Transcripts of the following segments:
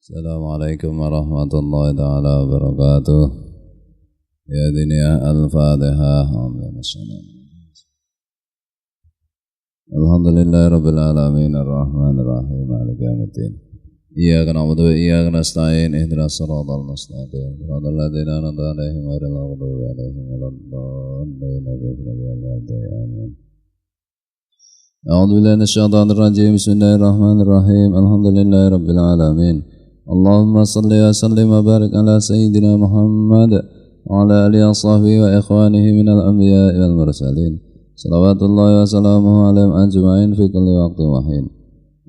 Assalamualaikum warahmatullahi taala wabarakatuh. Ya dunia al-Fatihah. Alhamdulillahi rabbil alamin arrahmanir rahim maliki yaumiddin. Iyyaka na'budu wa iyyaka nasta'in ihdinas siratal mustaqim siratal ladzina an'amta 'alaihim ghairil maghdubi 'alaihim waladdallin amin. A'udzu billahi minasyaitonir rajim. Bismillahirrahmanirrahim. Alhamdulillahi rabbil alamin. Allahumma salli wa sallim wa barik ala sayyidina Muhammad wa ala alihi wa sahbihi wa ikhwanihi minal anbiya'i wal mursalin. Salawatullahi wa salamuhu alaihim ajma'in fi kulli waqtin wa hin.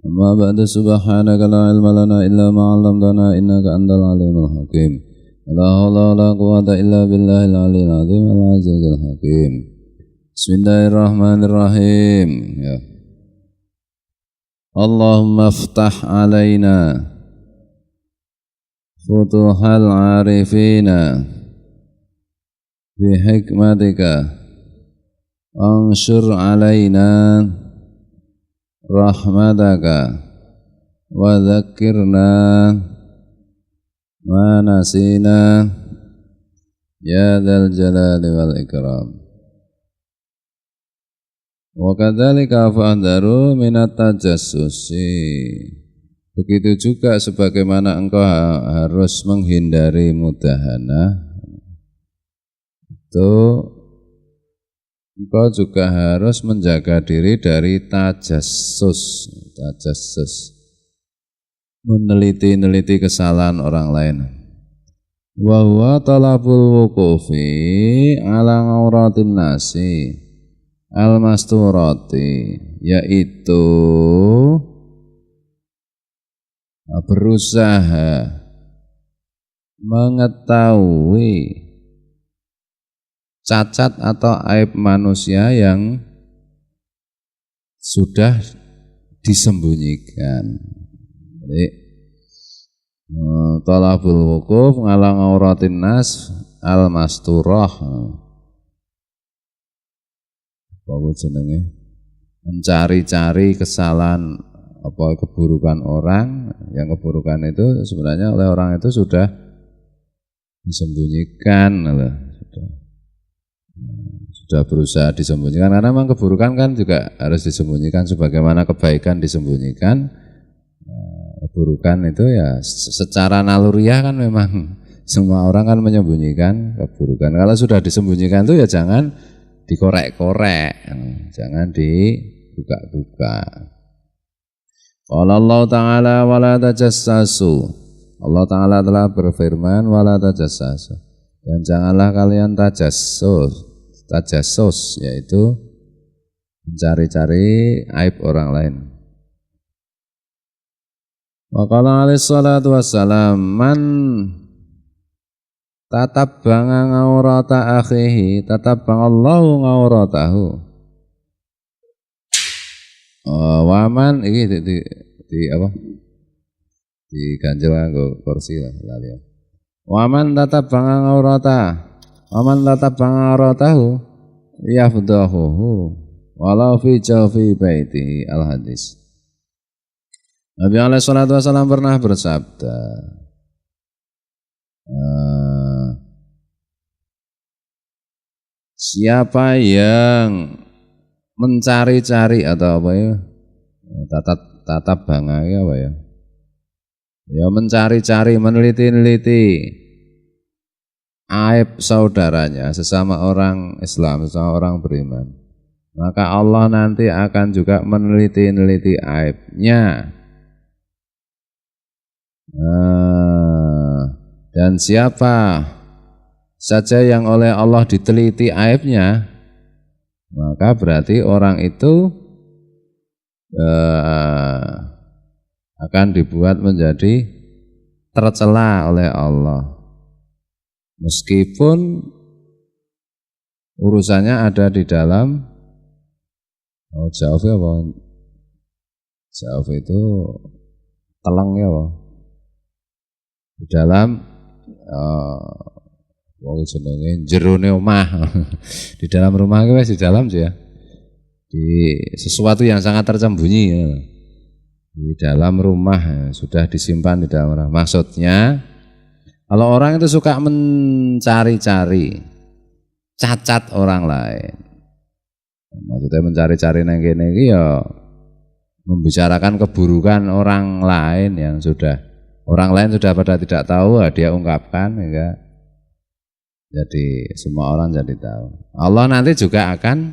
Amma ba'du, subhanaka la ilma lana illa ma 'allamtana innaka antal alimul hakim. La haula wa la quwwata illa billahil aliyyil azim al azizil hakim. Bismillahirrahmanirrahim. Ya. Allahumma iftah alaina futuhal arifina bihikmatika anshur alaina rahmataka wa dhakkirna ma nasina ya dzal jalali wal ikram. Wa kadzalika fa'dharu minat tajassusi. Begitu juga sebagaimana engkau harus menghindari mudahana, itu engkau juga harus menjaga diri dari tajassus. Meneliti-neliti kesalahan orang lain. Wa huwa talabul wuqufi ala auratin nasi al-masturati, yaitu berusaha mengetahui cacat atau aib manusia yang sudah disembunyikan. Jadi talabul wuquf ngalang auratin nas al-masturah, apa jenenge, mencari-cari kesalahan apa keburukan orang, yang keburukan itu sebenarnya oleh orang itu sudah disembunyikan, sudah berusaha disembunyikan, karena memang keburukan kan juga harus disembunyikan sebagaimana kebaikan disembunyikan. Keburukan itu ya secara naluriah kan memang semua orang kan menyembunyikan keburukan. Kalau sudah disembunyikan itu ya jangan dikorek-korek, jangan dibuka-buka. Qala Allah Ta'ala wa la tajassasu. Allah Ta'ala telah berfirman wa la tajassasu, dan janganlah kalian tajassus, yaitu mencari-cari aib orang lain. Wa qala alaihi salatu wassalam man tatabba'a ngawrata akhihi tatabbangallahu ngawratahu. Waman iki di apa? Diganjel nganggo kursi lah lali. Waman tatabba'a ngawratahu yafdahuhu walau fi jawfi baitihi. Al-hadis. Nabi alaihi salatu wasallam pernah bersabda, siapa yang mencari-cari atau apa ya, tatap bangai apa ya, ya mencari-cari, meneliti-neliti aib saudaranya, sesama orang Islam, sesama orang beriman, maka Allah nanti akan juga meneliti-neliti aibnya. Dan siapa saja yang oleh Allah diteliti aibnya, maka berarti orang itu akan dibuat menjadi tercela oleh Allah, meskipun urusannya ada di dalam jawab itu telangnya apa? Di dalam jerone omah. Di dalam rumah wis di dalam sih ya. Di sesuatu yang sangat tersembunyi ya. di dalam rumah, sudah disimpan di dalam rumah. Maksudnya kalau orang itu suka mencari-cari cacat orang lain, maksudnya mencari-cari nang kene iki ya membicarakan keburukan orang lain yang sudah orang lain sudah pada tidak tahu, dia ungkapkan, ya. Jadi semua orang jadi tahu. Allah nanti juga akan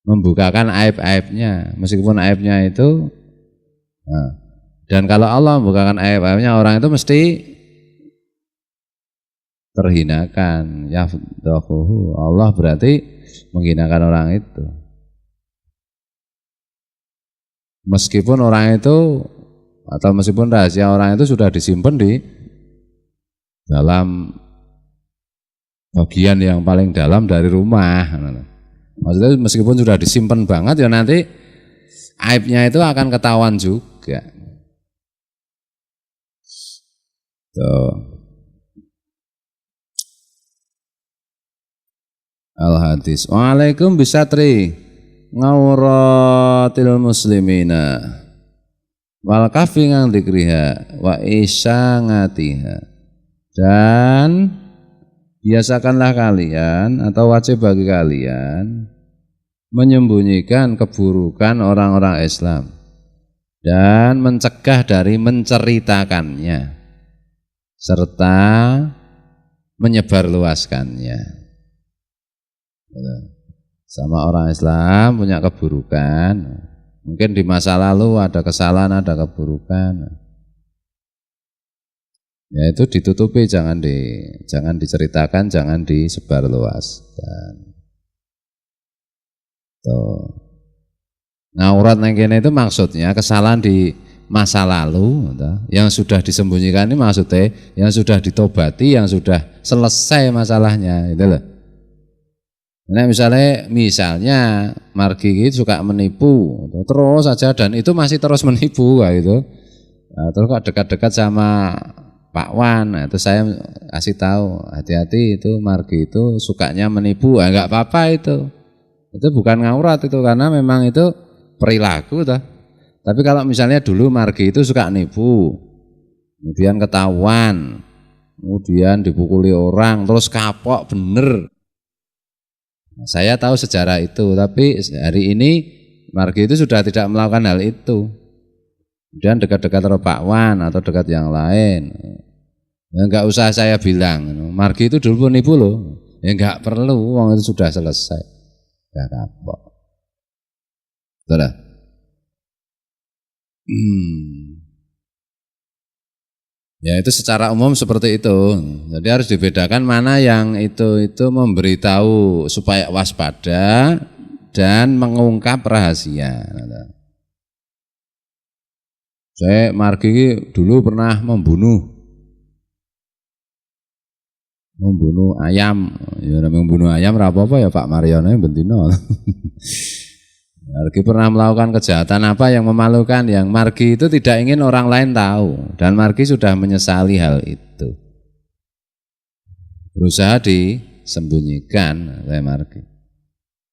membukakan aib-aibnya, meskipun aibnya itu dan kalau Allah membukakan aib-aibnya, orang itu mesti terhinakan. Yafdahuhu, Allah berarti menghinakan orang itu. Meskipun orang itu atau meskipun rahasia orang itu sudah disimpan di dalam bagian yang paling dalam dari rumah. Maksudnya meskipun sudah disimpan banget, ya nanti aibnya itu akan ketahuan juga. Tuh. Al-Hadis. Waalaikum bisatri ngawratil muslimina wal kafi ngang dikriha wa isyangatiha. Dan biasakanlah kalian atau wajib bagi kalian menyembunyikan keburukan orang-orang Islam dan mencegah dari menceritakannya serta menyebarluaskannya. Sama orang Islam punya keburukan, mungkin di masa lalu ada kesalahan, ada keburukan, ya itu ditutupi, jangan diceritakan, jangan disebarluaskan. Ngaurat nang kene itu maksudnya kesalahan di masa lalu yang sudah disembunyikan, ini maksudnya yang sudah ditobati, yang sudah selesai masalahnya, itu loh. Nah, misalnya margi itu suka menipu terus saja dan itu masih terus menipu gitu. Nah, terus kok dekat-dekat sama Pak Wan, nah, itu saya kasih tahu hati-hati, itu margi itu sukanya menipu. Enggak apa-apa itu bukan ngaurat itu, karena memang itu perilaku toh. Tapi kalau misalnya dulu margi itu suka nipu, kemudian ketahuan, kemudian dipukuli orang, terus kapok bener. Saya tahu sejarah itu, tapi hari ini margi itu sudah tidak melakukan hal itu. Kemudian dekat-dekat Pak Wan atau dekat yang lain, ya enggak usah saya bilang, margi itu dulu penipu loh, ya enggak perlu, uang itu sudah selesai, enggak kapok. Sudah. Ya itu secara umum seperti itu. Jadi harus dibedakan mana yang itu memberitahu supaya waspada dan mengungkap rahasia. Saya margi dulu pernah membunuh ayam. Ya membunuh ayam apa ya Pak Mariono bentino. Margi pernah melakukan kejahatan apa yang memalukan, yang margi itu tidak ingin orang lain tahu, dan margi sudah menyesali hal itu, berusaha disembunyikan oleh margi.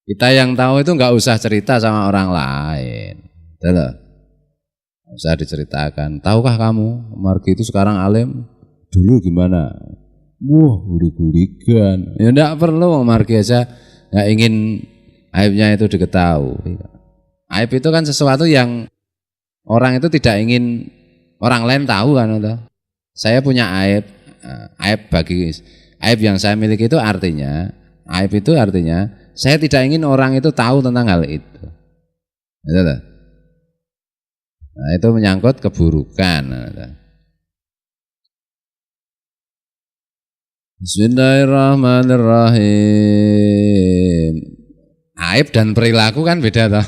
Kita yang tahu itu nggak usah cerita sama orang lain, nggak usah diceritakan. Tahukah kamu margi itu sekarang alim, dulu gimana? Wah, gulik-gulikan. Ya enggak perlu, margi aja nggak ingin aibnya itu diketahui. Aib itu kan sesuatu yang orang itu tidak ingin orang lain tahu kan. Saya punya aib yang saya miliki itu artinya, aib itu artinya saya tidak ingin orang itu tahu tentang hal itu. Nah, itu menyangkut keburukan. Bismillahirrahmanirrahim. Aib dan perilaku kan beda toh.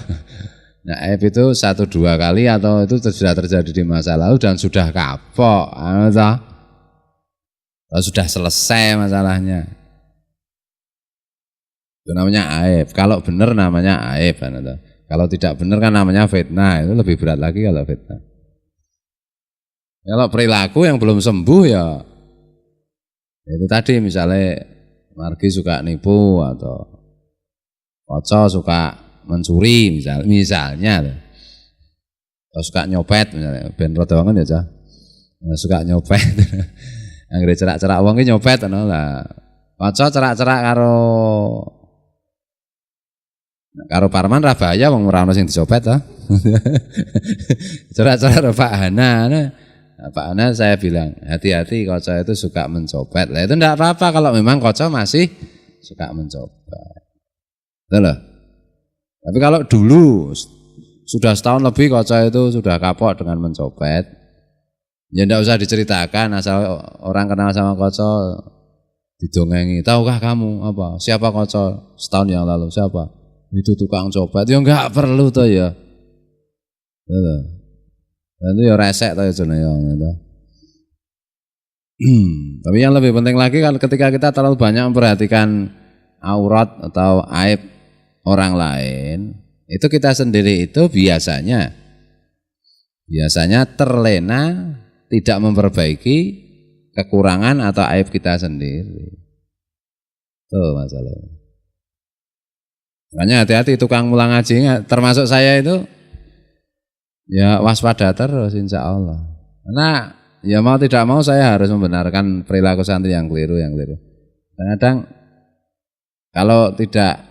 Nah, aib itu 1-2 kali atau itu sudah terjadi di masa lalu dan sudah kapok, atau sudah selesai masalahnya. Itu namanya aib. Kalau benar namanya aib, atau kalau tidak benar kan namanya fitnah. Itu lebih berat lagi kalau fitnah. Kalau perilaku yang belum sembuh ya itu tadi, misalnya margi suka nipu atau Oco suka mencuri misalnya. atau suka nyopet misalnya, ben rada wangen ya cah. Suka nyopet. Anggere cerak-cerak wong ki nyopet ngono lah. Kaca cerak-cerak karo Parman ra bahaya wong ora ono sing dicopet to. Cerak-cerak Pak Hana. Pak Hana saya bilang, hati-hati kaca itu suka mencopet. Lah itu enggak apa-apa kalau memang kaca masih suka mencopet. Betul loh. Tapi kalau dulu sudah setahun lebih kaca itu sudah kapok dengan mencopet, ya enggak usah diceritakan, asal orang kenal sama kaca didongengi. Tahukah kamu apa? Siapa kaca setahun yang lalu? Siapa? Itu tukang copet. Ya enggak perlu toh ya. Betul. Itu ya resek toh ya jenenge. Tapi yang lebih penting lagi kan ketika kita terlalu banyak memperhatikan aurat atau aib orang lain, itu kita sendiri itu biasanya terlena tidak memperbaiki kekurangan atau aib kita sendiri. Tuh masalahnya. Makanya hati-hati tukang mulang ngaji, termasuk saya itu ya waspada terus insya Allah. Karena ya mau tidak mau saya harus membenarkan perilaku santri yang keliru. Kadang kalau tidak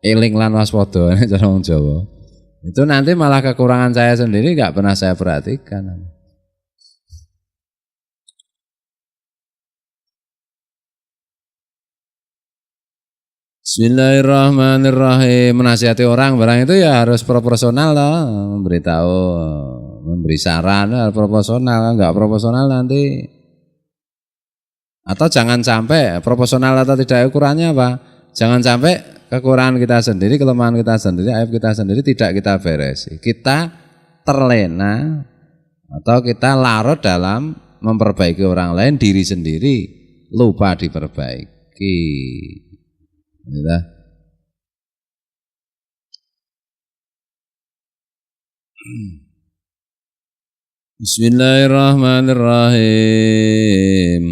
eling lan waspada cara wong Jawa, itu nanti malah kekurangan saya sendiri enggak pernah saya perhatikan. Bismillahirrahmanirrahim. Menasihati orang barang itu ya harus proporsional loh, memberitahu, memberi saran harus proporsional, enggak proporsional nanti. Atau jangan sampai proporsional atau tidak ukurannya apa? Jangan sampai kekurangan kita sendiri, kelemahan kita sendiri, aib kita sendiri tidak kita beresi. Kita terlena atau kita larut dalam memperbaiki orang lain, diri sendiri lupa diperbaiki. Gitu. Bismillahirrahmanirrahim.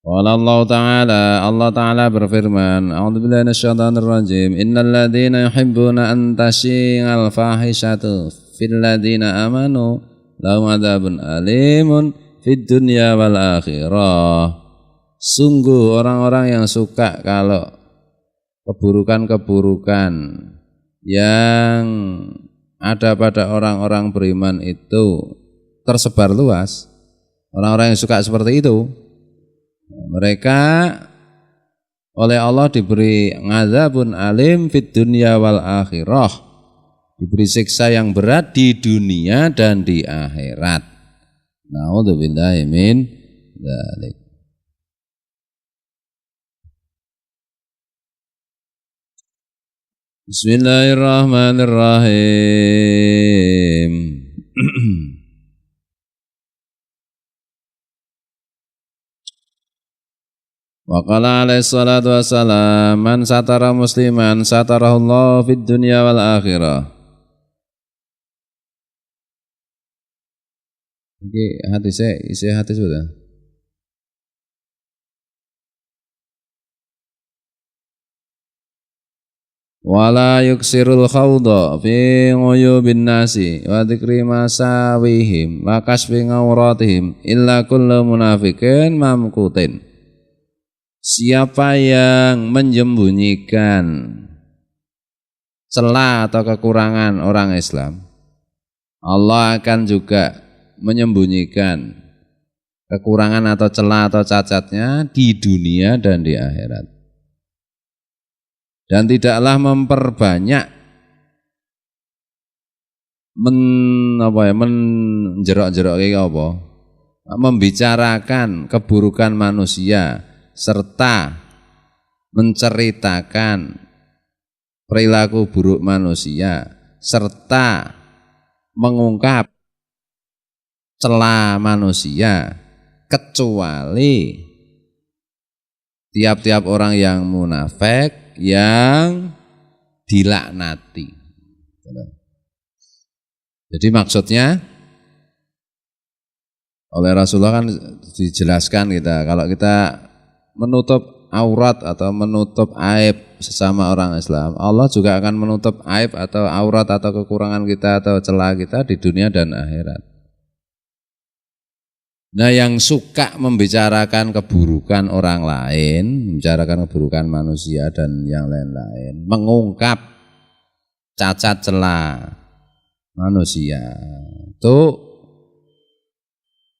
Allah Ta'ala berfirman, A'udzubillahi minasyaitonir rajim. Innal ladzina yuhibbuna an tashi'al fahishatu fil ladzina amanu lahum adzabun alimun fid dunya wal akhirah. Sungguh orang-orang yang suka kalau keburukan-keburukan yang ada pada orang-orang beriman itu tersebar luas. Orang-orang yang suka seperti itu, mereka oleh Allah diberi ngadzabun alim fid dunya wal akhirah, diberi siksa yang berat di dunia dan di akhirat. Na'udzubillahi min dzalik. Bismillahirrahmanirrahim. Wa qala alaihi salatu wassalam, man satara musliman satarahullahu fid dunya wal akhirah. Iki hadisnya isi hadis sudah. Wala yuksirul khawda fi nguyubin nasi wa dzikri masawihim wa kasfi ngauratihim illa kullu munafiqin mamkutin. Siapa yang menyembunyikan celah atau kekurangan orang Islam, Allah akan juga menyembunyikan kekurangan atau celah atau cacatnya di dunia dan di akhirat. Dan tidaklah memperbanyak menjerok-jerok kayak apa? Membicarakan keburukan manusia serta menceritakan perilaku buruk manusia serta mengungkap celah manusia, kecuali tiap-tiap orang yang munafik yang dilaknati. Jadi maksudnya oleh Rasulullah kan dijelaskan kita, kalau kita menutup aurat atau menutup aib sesama orang Islam, Allah juga akan menutup aib atau aurat atau kekurangan kita atau celah kita di dunia dan akhirat. Nah, yang suka membicarakan keburukan orang lain, membicarakan keburukan manusia dan yang lain-lain, mengungkap cacat celah manusia, itu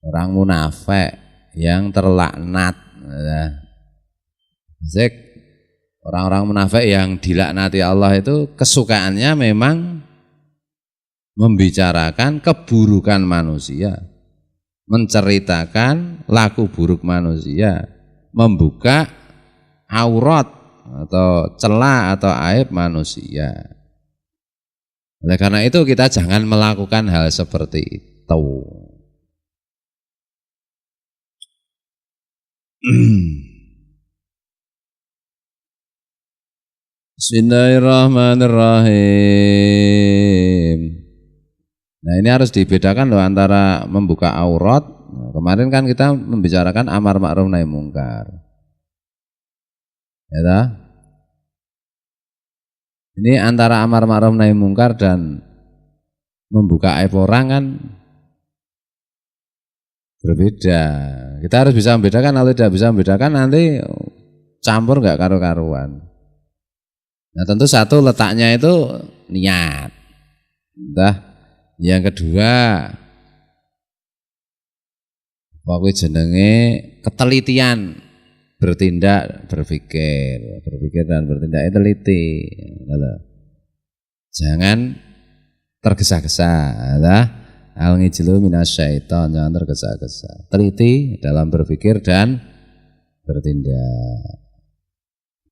orang munafik yang terlaknat. Orang-orang munafik yang dilaknati Allah itu kesukaannya memang membicarakan keburukan manusia, menceritakan laku buruk manusia, membuka aurat atau celah atau aib manusia. Oleh karena itu kita jangan melakukan hal seperti itu. Bismillahirrahmanirrahim. Nah, ini harus dibedakan loh antara membuka aurat. Nah, kemarin kan kita membicarakan amar ma'ruf nahi mungkar. Ya tak? Ini antara amar ma'ruf nahi mungkar dan membuka aib orang kan berbeda. Kita harus bisa membedakan. Kalau tidak bisa membedakan nanti campur nggak karu-karuan. Nah, tentu satu letaknya itu niat. Yang kedua, pokoknya jenenge ketelitian bertindak, berpikir dan bertindak itu teliti. Jangan tergesa-gesa. Al-ngijlu minasyaiton, jangan tergesa-gesa. Teliti dalam berpikir dan bertindak.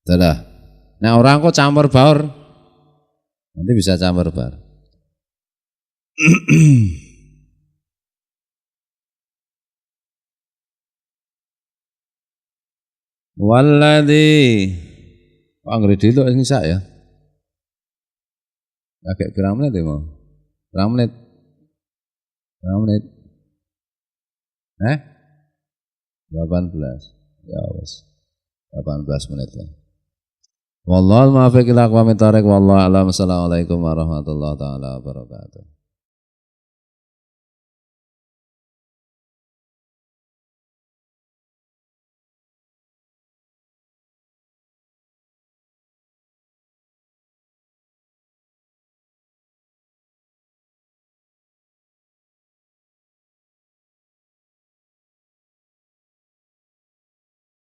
Itulah. Nah, orang kok campur baur, nanti bisa campur baur. Walladzi anggere dulu sing sak ya. Agak berapa menit ya mau? Berapa menit? Berapa menit? 18. Ya wes. 18 menit lah. Wallahu muwaffiq ila aqwamit thoriq wallahu a'lam. Assalamualaikum warahmatullahi taala wabarakatuh.